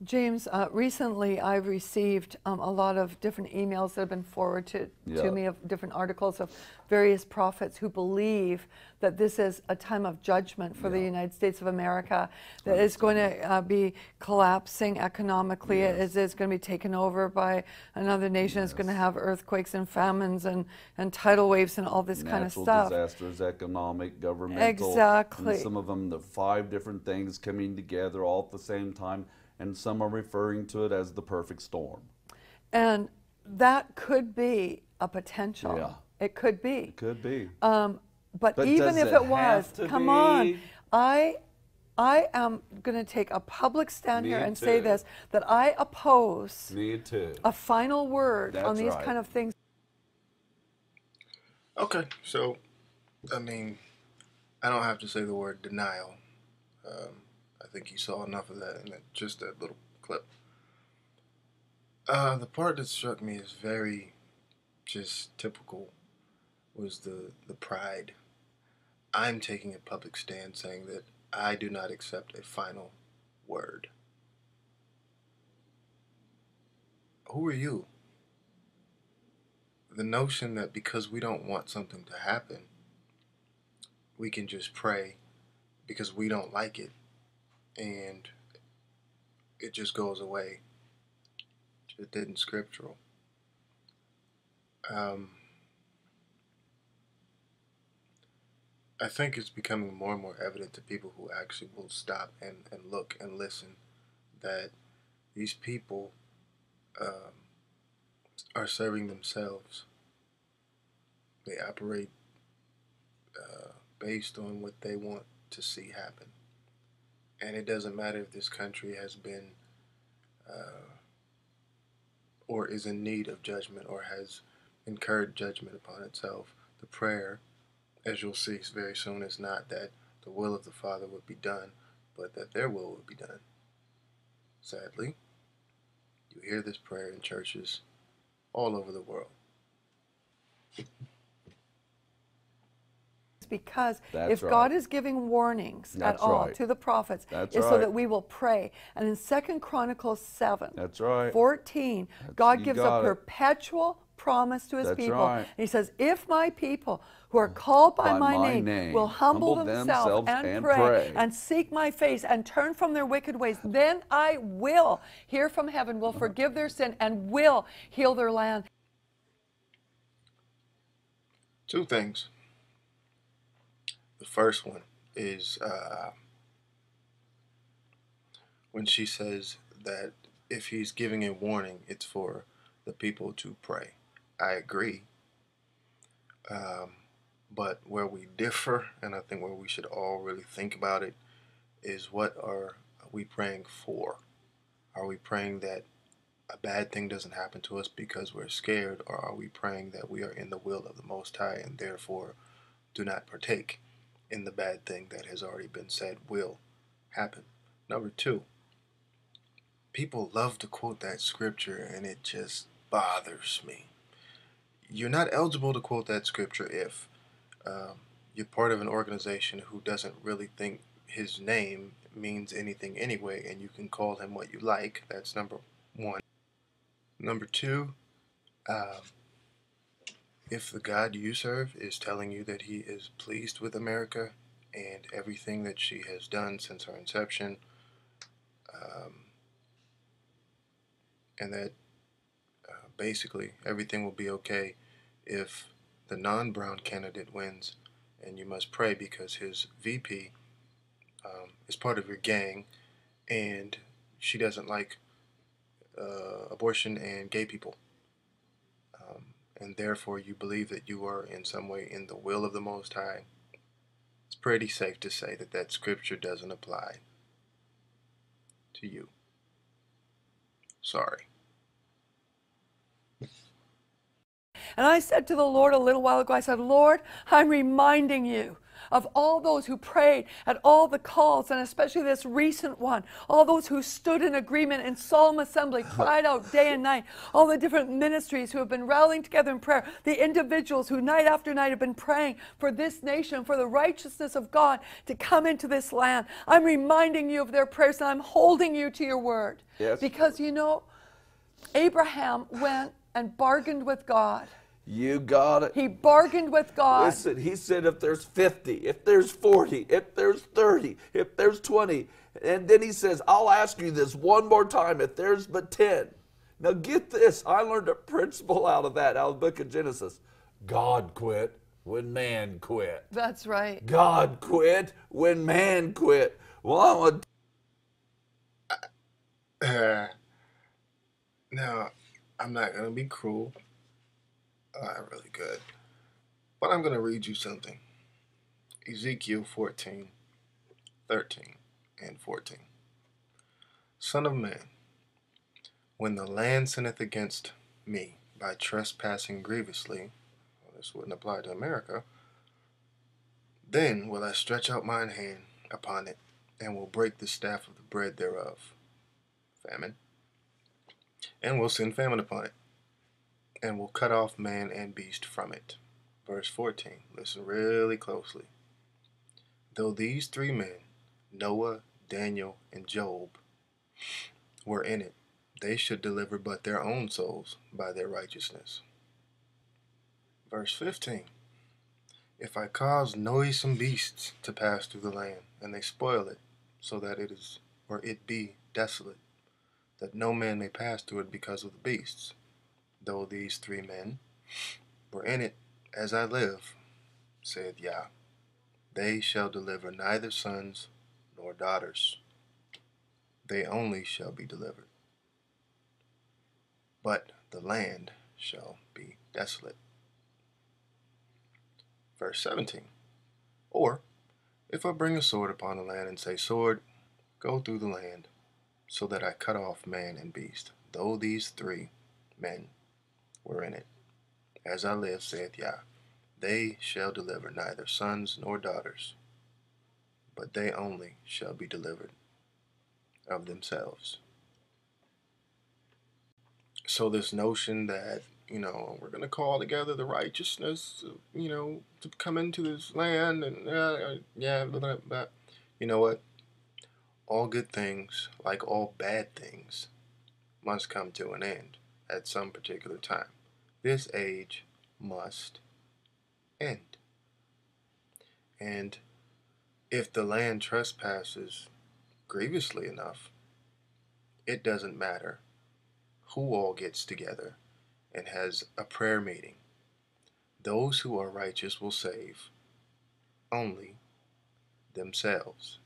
James, recently I've received a lot of different emails that have been forwarded to me of different articles of various prophets who believe that this is a time of judgment for the United States of America, that it's going to be collapsing economically, it's going to be taken over by another nation, it's going to have earthquakes and famines and tidal waves and all this kind of stuff. Natural disasters, economic, governmental. Exactly. And some of them, the 5 different things coming together all at the same time. And some are referring to it as the perfect storm. And that could be a potential. Yeah. It could be. It could be. But even if it was, come on, I am going to take a public stand here and say this, that I oppose a final word on these kind of things. Okay, so, I mean, I don't have to say the word denial. I think you saw enough of that in just that little clip. The part that struck me as very just typical was the pride. I'm taking a public stand saying that I do not accept a final word. Who are you? The notion that because we don't want something to happen, we can just pray because we don't like it, and it just goes away. It isn't scriptural. I think it's becoming more and more evident to people who actually will stop and look and listen that these people are serving themselves. They operate based on what they want to see happen. And it doesn't matter if this country has been or is in need of judgment or has incurred judgment upon itself. The prayer, as you'll see very soon, is not that the will of the Father would be done, but that their will would be done. Sadly, you hear this prayer in churches all over the world. Because if God is giving warnings at all to the prophets, it's so that we will pray. And in 2 Chronicles 7, 14, God gives a perpetual promise to his people. And he says, if my people who are called by my name will humble themselves and pray and seek my face and turn from their wicked ways, then I will hear from heaven, will forgive their sin, and will heal their land. 2 things. The first one is when she says that if he's giving a warning, it's for the people to pray. I agree. But where we differ, and I think where we should all really think about it, is what are we praying for? Are we praying that a bad thing doesn't happen to us because we're scared, or are we praying that we are in the will of the Most High and therefore do not partake in the bad thing that has already been said will happen? Number 2, people love to quote that scripture and it just bothers me. You're not eligible to quote that scripture if you're part of an organization who doesn't really think his name means anything anyway, and you can call him what you like. That's number 1. Number 2, if the God you serve is telling you that he is pleased with America and everything that she has done since her inception, and that basically everything will be okay if the non-brown candidate wins, and you must pray because his VP is part of your gang and she doesn't like abortion and gay people, and therefore you believe that you are in some way in the will of the Most High, it's pretty safe to say that that scripture doesn't apply to you. Sorry. And I said to the Lord a little while ago, I said, Lord, I'm reminding you of all those who prayed at all the calls, and especially this recent one, all those who stood in agreement in solemn assembly, cried out day and night, all the different ministries who have been rallying together in prayer, the individuals who night after night have been praying for this nation, for the righteousness of God to come into this land. I'm reminding you of their prayers, and I'm holding you to your word. Yes. Because, you know, Abraham went and bargained with God. You got it. He bargained with God. Listen, he said if there's 50, if there's 40, if there's 30, if there's 20, and then he says, I'll ask you this one more time, if there's but 10. Now get this, I learned a principle out of that, out of the book of Genesis. God quit when man quit. That's right. God quit when man quit. Well, I want Now, I'm not going to be cruel. Not really good. But I'm going to read you something. Ezekiel 14, 13, and 14. Son of man, when the land sinneth against me by trespassing grievously, well, this wouldn't apply to America, then will I stretch out mine hand upon it, and will break the staff of the bread thereof, famine, and will send famine upon it, and will cut off man and beast from it. Verse 14, listen really closely. Though these three men, Noah, Daniel, and Job, were in it, they should deliver but their own souls by their righteousness. Verse 15, if I cause noisome beasts to pass through the land, and they spoil it, so that it be desolate, that no man may pass through it because of the beasts, though these three men were in it, as I live, saith Yah, they shall deliver neither sons nor daughters. They only shall be delivered. But the land shall be desolate. Verse 17. Or, if I bring a sword upon the land and say, sword, go through the land, so that I cut off man and beast, though these three men were in it, as I live, saith Yah, they shall deliver neither sons nor daughters, but they only shall be delivered of themselves. So this notion that, we're going to call together the righteousness, to come into this land, and you know what? All good things, like all bad things, must come to an end at some particular time. This age must end. And if the land trespasses grievously enough, it doesn't matter who all gets together and has a prayer meeting. Those who are righteous will save only themselves.